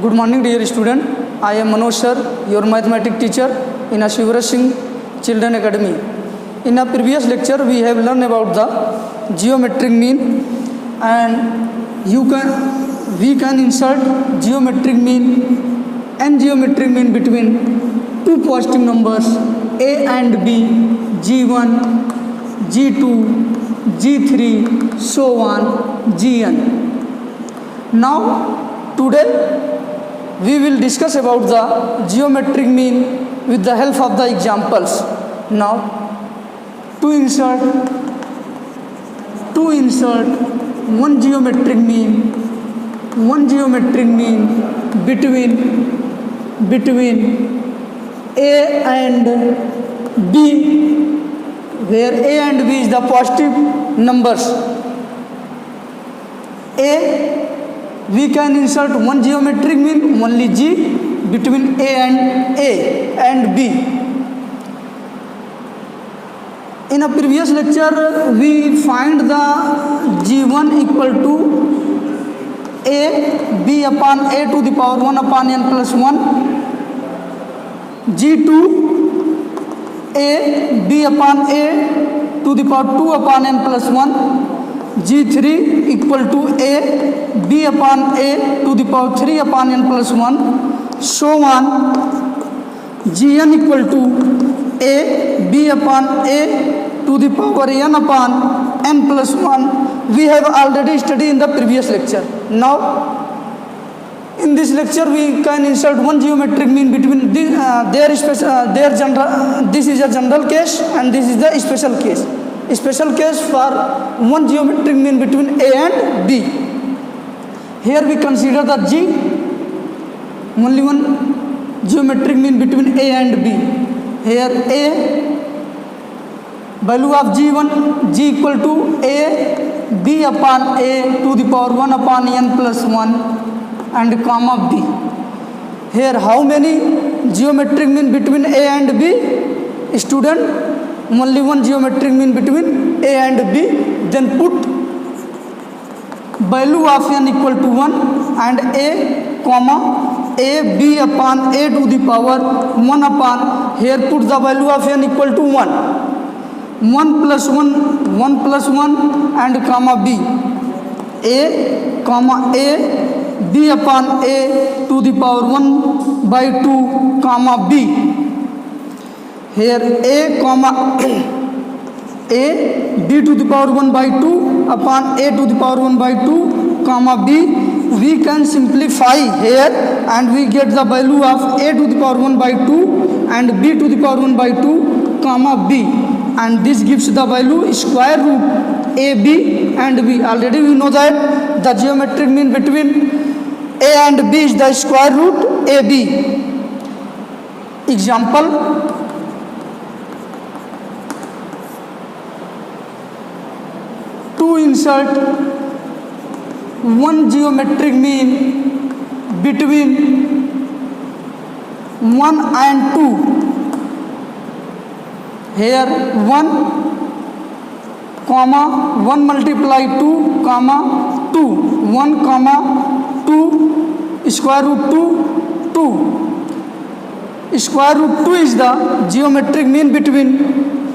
Good morning, dear student. I am Manoj sir, your mathematics teacher in Shivraj Singh Children Academy. In a previous lecture, we have learned about the geometric mean, and we can insert geometric mean and geometric mean between two positive numbers a and b, g1, g2, g3, so on, gn. Now today we will discuss about the geometric mean with the help of the examples. Now to insert one geometric mean between a and b, where a and b is the positive numbers. We can insert one geometric mean only g between a and b. In a previous lecture, we find the g1 equal to a b upon a to the power 1 upon n plus 1, g2 a b upon a to the power 2 upon n plus 1, g3 equal to a b upon a to the power 3 upon n plus 1, so on. gn equal to a b upon a to the power n upon n plus 1. We have already studied in the previous lecture. Now in this lecture we can insert one geometric mean between their general. This is a general case and this is the special case. Special case for one geometric mean between a and b. Here we consider the g, only one geometric mean between a and b. Here a, value of g1, g equal to a b upon a to the power 1 upon n plus 1 and comma b. Here how many geometric mean between a and b? Student, only one geometric mean between a and b. Then put value of n equal to 1 and a comma a b upon a to the power 1 upon, here put the value of n equal to 1 plus 1 and comma b, a comma a b upon a to the power 1 by 2 comma b. Here a comma a b to the power 1 by 2 upon a to the power 1 by 2 comma b. We can simplify here and we get the value of a to the power 1 by 2 and b to the power 1 by 2 comma b, and this gives the value square root a b and b. Already we know that the geometric mean between a and b is the square root a b. Example, to insert one geometric mean between 1 and 2. Here 1 comma 1 multiply 2 comma 2, 1 comma 2 square root 2 2. Square root 2 is the geometric mean between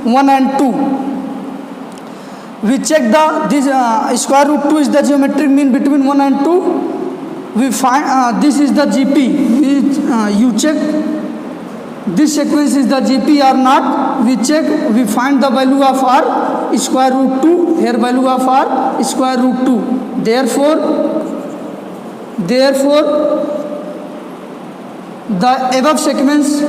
1 and 2. We check this square root 2 is the geometric mean between 1 and 2. We find this is the GP. You check this sequence is the GP or not. We check, we find the value of r square root 2. Here value of r square root 2. Therefore the above sequence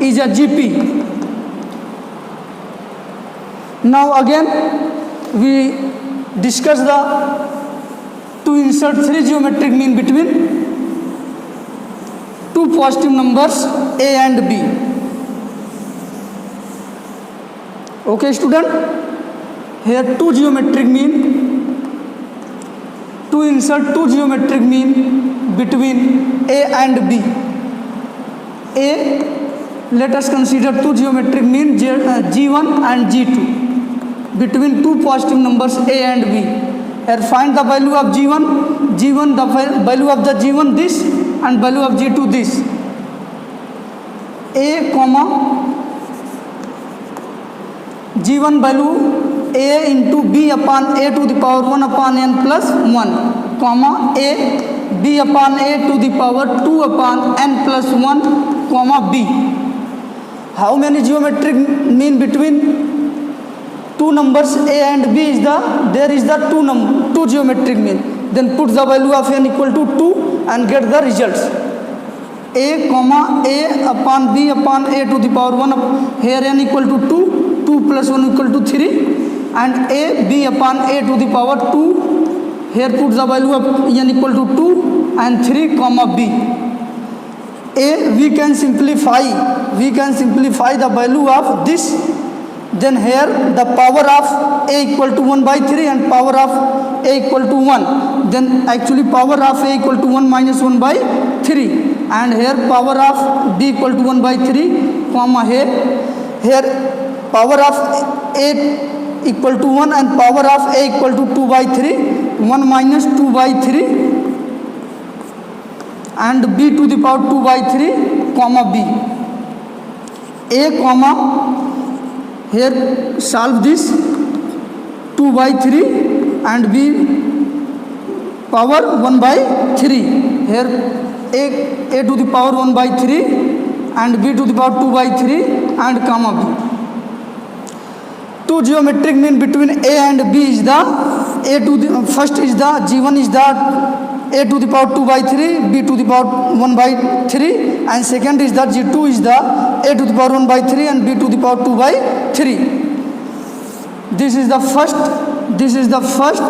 is a GP. Now again we discuss to insert three geometric mean between two positive numbers a and b. Okay student, here two geometric mean, to insert two geometric mean between a and b. A, let us consider two geometric mean g1 and g2 between two positive numbers a and b. Here find the value of g1. G1, the value of the G1 this, and value of G2 this. A comma G1 value A into B upon A to the power 1 upon n plus 1, comma A B upon A to the power 2 upon n plus 1, comma B. How many geometric mean between two numbers A and B is there is the two geometric mean. Then put the value of n equal to 2 and get the results. A comma A upon B upon A to the power 1, here n equal to 2, 2 plus 1 equal to 3, and A B upon A to the power 2, here put the value of n equal to 2 and 3, comma B. A we can simplify the value of this. Then here the power of A equal to 1 by 3 and power of A equal to 1. Then actually power of A equal to 1 minus 1 by 3. And here power of B equal to 1 by 3, comma here power of A equal to 1 and power of A equal to 2 by 3, 1 minus 2 by 3 and B to the power 2 by 3, comma B. A comma here solve this 2 by 3 and B power 1 by 3. Here A to the power 1 by 3 and B to the power 2 by 3 and comma B. Two geometric mean between A and B is the first is the G1 is the A to the power 2 by 3, B to the power 1 by 3, and second is the G2 is the A to the power 1 by 3 and B to the power 2 by 3. This is the first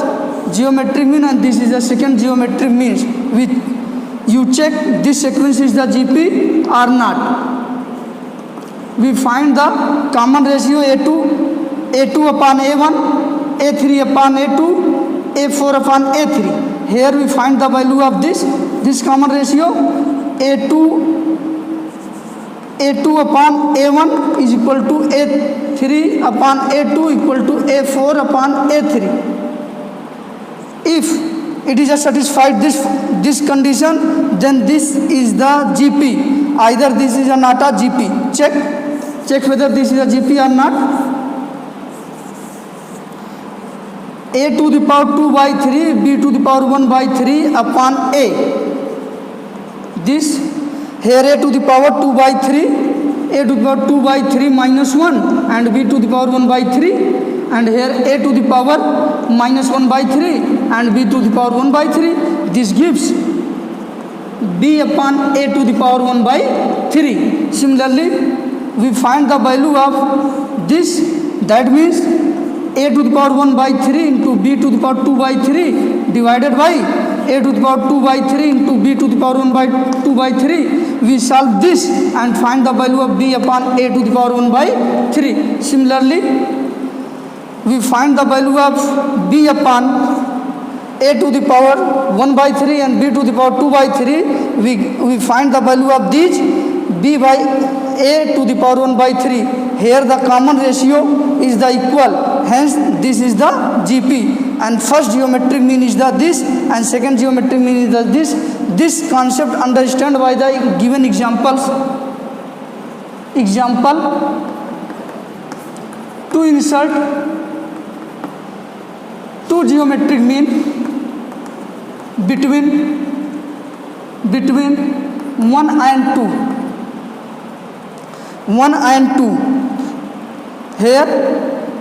geometric mean and this is the second geometric means. With you check this sequence is the GP or not. We find the common ratio A2 upon A1, A3 upon A2, A4 upon A3. Here we find the value of this common ratio. A2 upon A1 is equal to A3 upon A2 equal to A4 upon A3. If it is satisfied this condition, then this is the GP. Either this is not a GP. Check whether this is a GP or not. A to the power 2 by 3, B to the power 1 by 3 upon A. This here A to the power 2 by 3, A to the power 2 by 3 minus 1 and B to the power 1 by 3, and here A to the power minus 1 by 3 and B to the power 1 by 3. This gives B upon A to the power 1 by 3. Similarly, we find the value of this, that means A to the power 1 by 3 into B to the power 2 by 3 divided by A to the power 2 by 3 into B to the power 1 by 2 by 3. We solve this and find the value of B upon A to the power 1 by 3. Similarly, we find the value of B upon A to the power 1 by 3 and B to the power 2 by 3. We find the value of these B by A to the power 1 by 3. Here the common ratio is the equal, hence this is the GP, and first geometric mean is the this and second geometric mean is the this. This concept understand by the given examples. Example, to insert two geometric mean between 1 and 2. 1 and 2. Here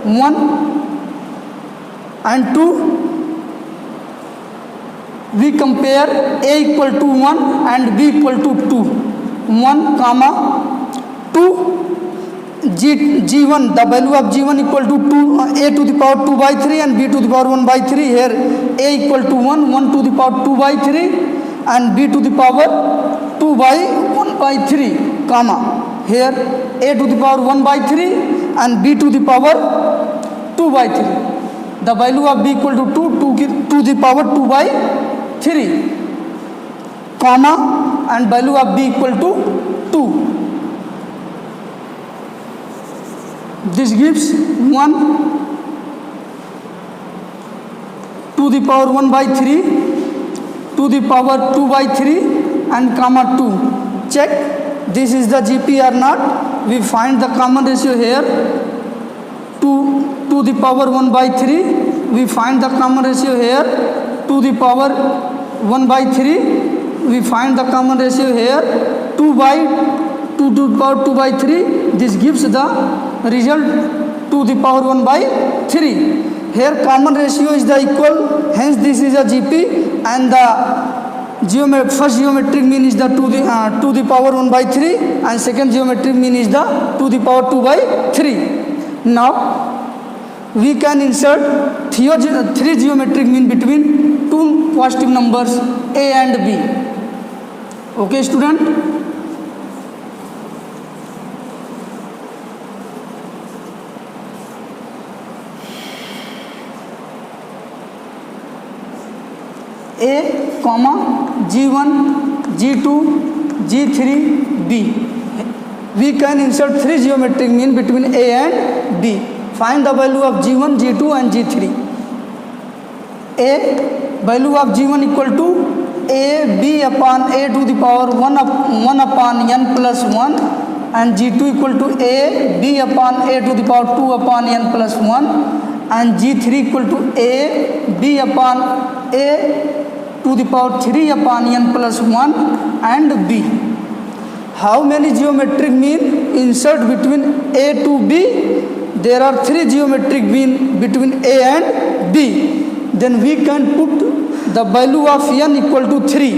1 and 2, we compare A equal to 1 and B equal to 2. 1 comma 2, G1, the value of G1 equal to 2, A to the power 2 by 3 and B to the power 1 by 3. Here A equal to 1 to the power 2 by 3 and B to the power 2 by 1 by 3, comma here A to the power 1 by 3 and B to the power 2 by 3. The value of B equal to 2 to the power 2 by 3, comma, and value of B equal to 2. This gives 1 to the power 1 by 3 to the power 2 by 3 and comma 2. Check this is the GP or not. We find the common ratio here, 2 to the power 1 by 3. We find the common ratio here, to the power 1 by 3. We find the common ratio here, 2 to the power 2 by 3. This gives the result to the power 1 by 3. Here common ratio is the equal, hence this is a GP, and the first geometric mean is the to the power 1 by 3, and second geometric mean is the to the power 2 by 3. Now we can insert three geometric mean between two positive numbers a and b. Okay student, a comma g1 g2 g3 b. We can insert three geometric mean between a and b. Find the value of g1 g2 and g3. A value of g1 equal to a b upon a to the power 1 upon n plus 1, and g2 equal to a b upon a to the power 2 upon n plus 1, and g3 equal to a b upon a to the power 3 upon n plus 1 and b. How many geometric mean insert between a to b? There are three geometric mean between a and b. Then we can put the value of n equal to 3.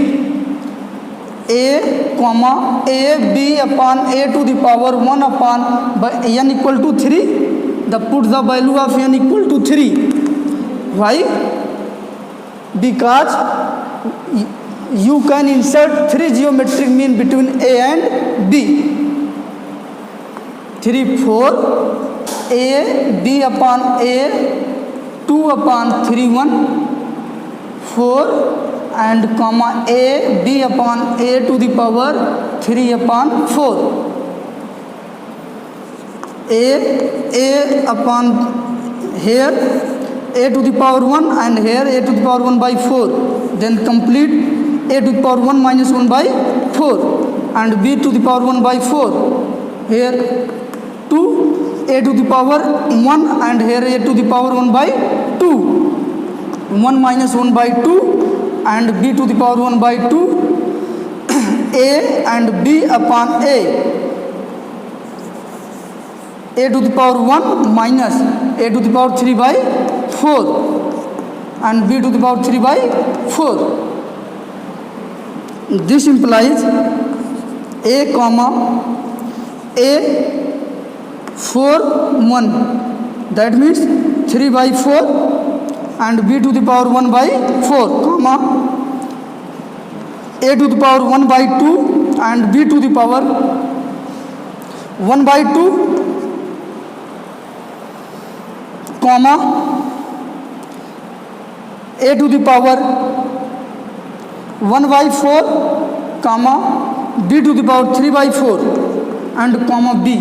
A comma a b upon a to the power 1 upon n equal to 3. Put the value of n equal to 3. Why? Because you can insert three geometric mean between a and b. 3 4 a b upon a 2 upon 3 1 4 and comma a b upon a to the power 3 upon 4. A upon here a to the power 1 and here a to the power 1 by 4. Then complete a to the power 1 minus 1 by 4 and b to the power 1 by 4. Here 2 a to the power 1 and here a to the power 1 by 2. 1 minus 1 by 2 and b to the power 1 by 2. A and b upon a to the power 1 minus a to the power 3 by 4 and b to the power 3 by 4. This implies a comma a 4 1, that means 3 by 4 and b to the power 1 by 4 comma a to the power 1 by 2 and b to the power 1 by 2 comma a to the power 1 by 4 comma b to the power 3 by 4 and comma b.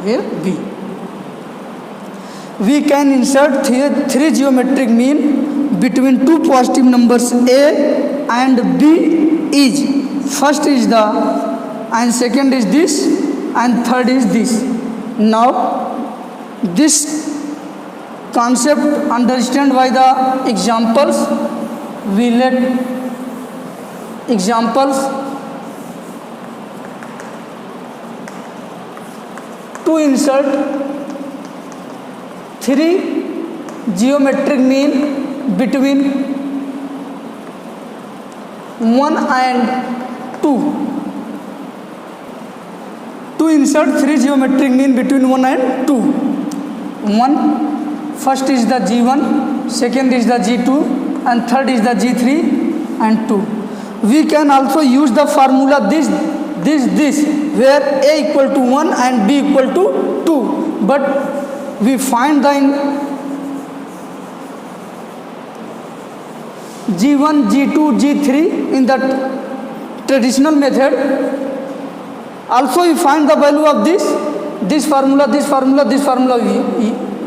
Here b. We can insert three geometric mean between two positive numbers a and b is, first is the, and second is this, and third is this. Now this concept understand by the examples. We let examples to insert three geometric mean between 1 and 2. To insert three geometric mean between 1 and 2. 1, first is the g1, second is the g2 and third is the g3 and 2. We can also use the formula this where a equal to 1 and b equal to 2, but we find the g1 g2 g3 in the traditional method. Also we find the value of this formula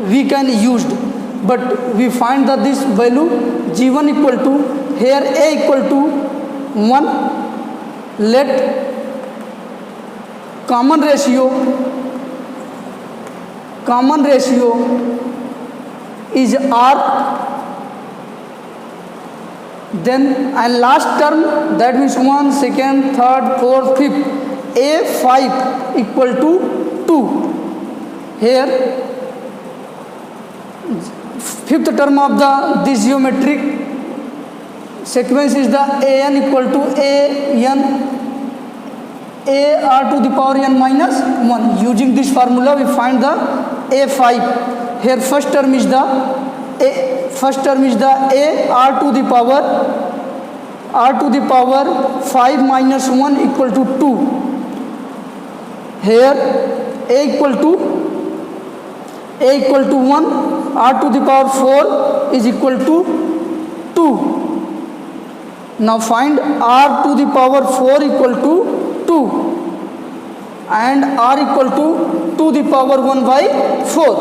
we can used, but we find that this value g1 equal to, here a equal to 1. Let common ratio is r, then and last term, that means 1, 2nd, 3rd, 4th, 5th, a5 equal to 2. Here fifth term of this geometric sequence is the an equal to ar to the power n minus 1. Using this formula we find the a5. Here first term is the a r to the power 5 minus 1 equal to 2. Here a equal to 1, r to the power 4 is equal to 2. Now find r to the power 4 equal to 2 and r equal to the power 1 by 4.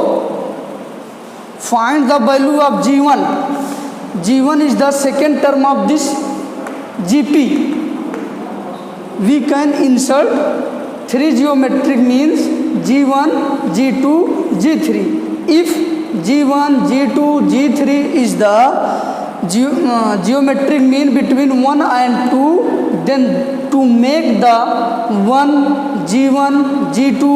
Find the value of g1. g1 is the second term of this gp. We can insert three geometric means g1, g2, g3. If g1, g2, g3 is the geometric mean between 1 and 2, then to make the 1, g1, g2,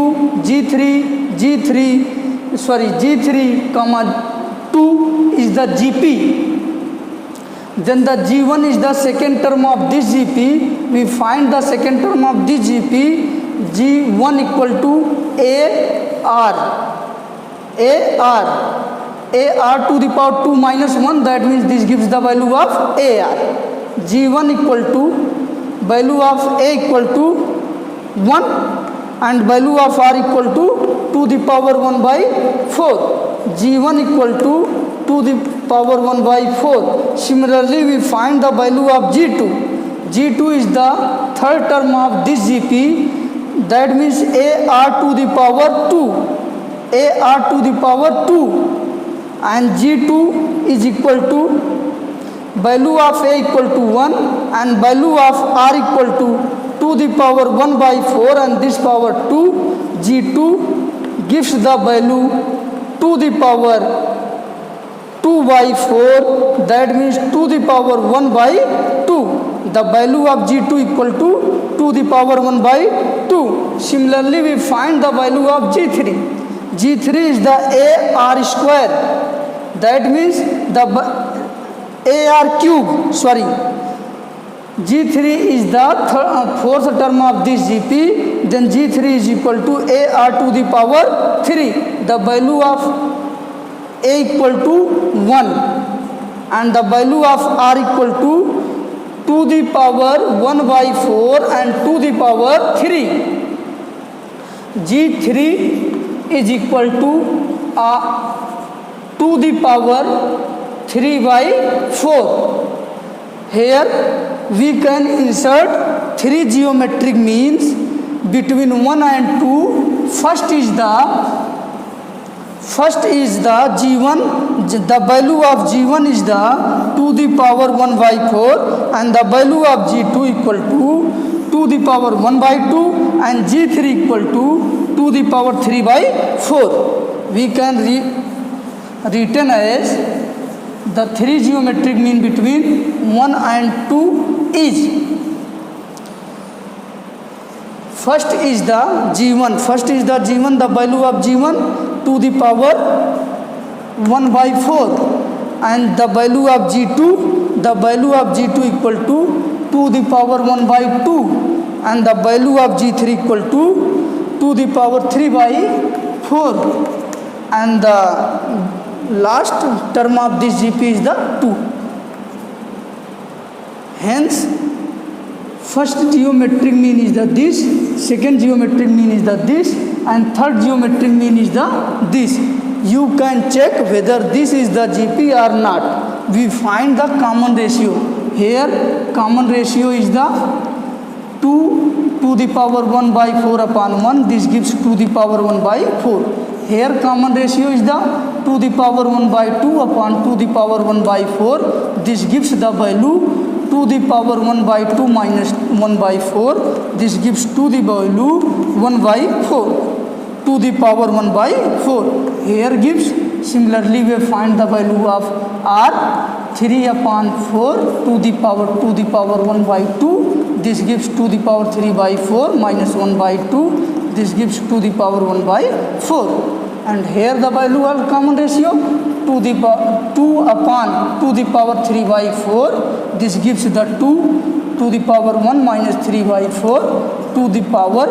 g3 comma 2 is the gp. Then the g1 is the second term of this gp. We find the second term of this gp, g1 equal to ar to the power 2 minus 1, that means this gives the value of ar. g1 equal to value of a equal to 1 and value of r equal to the power 1 by 4. g1 equal to the power 1 by 4. Similarly, we find the value of g2. g2 is the third term of this gp, that means ar to the power 2, and g2 is equal to value of a equal to 1 and value of r equal to the power 1 by 4 and this power 2. g2 gives the value to the power 2 by 4, that means to the power 1 by 2. The value of g2 equal to the power 1 by 2. Similarly, we find the value of g3. g3 is the ar square, that means the ar cube, g3 is the fourth term of this gp, then g3 is equal to ar to the power 3. The value of a equal to 1 and the value of r equal to the power 1 by 4 and to the power 3. g3 is equal to the power 3 by 4. Here we can insert three geometric means between 1 and 2. First is the g1. The value of g1 is the to the power 1 by 4 and the value of g2 equal to the power 1 by 2 and g3 equal to the power 3 by 4. We can written as the three geometric mean between 1 and 2 is, first is the g1, the value of g1 to the power 1 by 4 and the value of g2 equal to the power 1 by 2 and the value of g3 equal to the power 3 by 4 and the last term of this gp is the 2. Hence first geometric mean is the this, second geometric mean is the this and third geometric mean is the this. You can check whether this is the gp or not. We find the common ratio. Here common ratio is the 2 to the power 1 by 4 upon 1. This gives 2 the power 1 by 4. Here common ratio is the 2 the power 1 by 2 upon 2 the power 1 by 4. This gives the value 2 the power 1 by 2 minus 1 by 4. This gives 2 the value 1 by 4. 2 the power 1 by 4. Here gives, similarly we find the value of R 3 upon 4 to the power 1 by 2. This gives 2 the power 3 by 4 minus 1 by 2. This gives 2 the power 1 by 4. And here the value of common ratio 2 upon 2 the power 3 by 4. This gives the 2 to the power 1 minus 3 by 4 to the power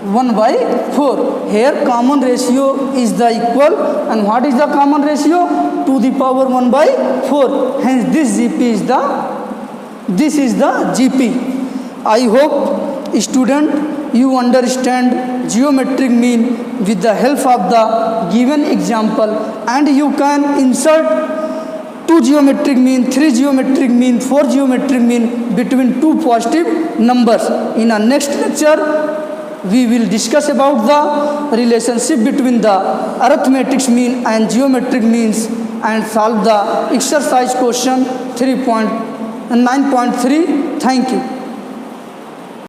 1 by 4. Here common ratio is the equal, and what is the common ratio? 2 the power 1 by 4. Hence this is the GP. I hope student you understand geometric mean with the help of the given example, and you can insert 2 geometric mean, 3 geometric mean, 4 geometric mean between 2 positive numbers. In our next lecture we will discuss about the relationship between the arithmetic mean and geometric means and solve the exercise question 9.3. Thank you.